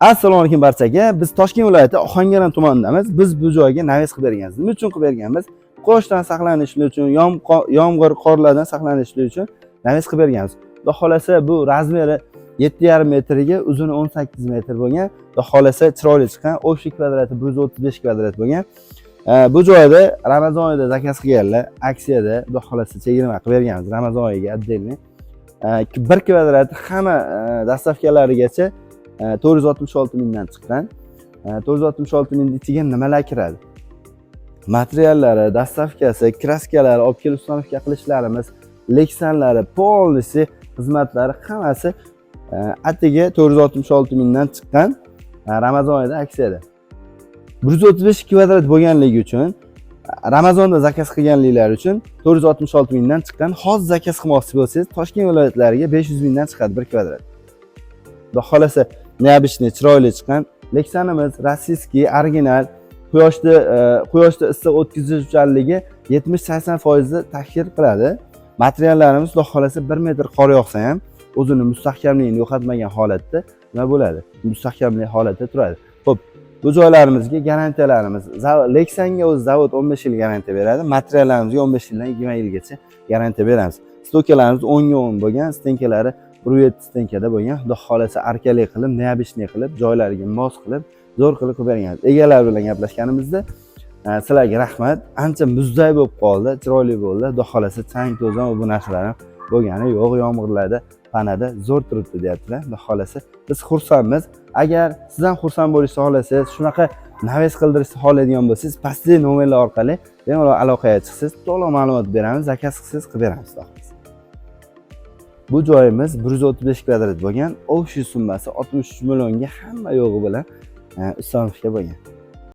Assalomu alaykum barchaga. Biz Toshkent viloyati Ohangaron tumanidamiz. Biz bu joyga naves qilib berganmiz. Nima uchun qilib berganmiz? Quyoshdan saqlanish uchun, yomg'ir, qorlardan saqlanish uchun naves qilib berganmiz. Xudo xolasa bu razmeri 7,5 metrga, uzuni 18 metr bo'lgan. Xudo xolasa chiroyli chiqqan. O'shlik kvadrati 135 kvadrat bo'lgan. Bu joyda Ramazon oyida zakaz qilganlar, aksiyada xudo xolasa chegirma qilib berganmiz. Ramazon oyiga отдельный. 1 kvadrat hamma dastavkalarigacha 466 mingdan chiqqan. 466 ming ichiga nimalar kiradi? Materiallari, dastavkasi, kraskalari, olib kelib ustanovka qilishlarimiz, leksanlari, polnisi xizmatlari hammasi atiga 466 mingdan chiqqan. Ramazon oyida aksiyada. 135 kvadrat bo'lganligi uchun Ramazonda zakaz qilganliklari uchun 466 mingdan chiqqan. Hozir zakaz qilmoqchi bo'lsangiz, Toshkent viloyatlariga 500 mingdan chiqadi 1 kvadrat. Xudo xolasa neobычный chiroyli chiqqan. Leksanimiz rossiyskiy, original. Quyoshda issiq o'tkazuvchanligi 70-80% ta'sir qiladi. Materiallarimiz xudo xolasa 1 metr qor yog'sa ham o'zini mustahkamligini yo'qotmagan holatda nima bo'ladi? Mustahkamli holatda turadi. Xo'p, bu joylarimizga garantiyalarimiz, Leksanga o'z zavod 15 yil garantiya beradi. Materiallarimizga 15 yildan 20 yilgacha garantiya beramiz. Stokalarimiz 10 ga 10 bo'lgan, stenkalari 1.7 stenkada bo'lgan. Xudo xolasa arkali qilib, neobычный qilib, joylariga mos qilib, zo'r qilib berganmiz. Egalar bilan gaplashganimizda sizlarga rahmat. Ancha muzday bo'lib qoldi, chiroyli bo'ldi. Xudo xolasa chang to'zon va bu narsalar ham bo'lgani yo'q, yomg'irlarda, panada zo'r turibdi deyaptilar. Xudo xolasa biz xursandmiz. Agar siz ham xursand bo'lishni xohlasangiz, shunaqa naves qildirishni xohlaydigan bo'lsangiz, pastdagi nomerlar orqali bemalol aloqaga chiqsiz, to'liq ma'lumot beramiz, zakaz qilsangiz qilib beramiz. Bu joyimiz 135 kvadrat bo'lgan, o'sh summasi 63 millionga hamma yo'g'i bilan ustanovka bo'lgan.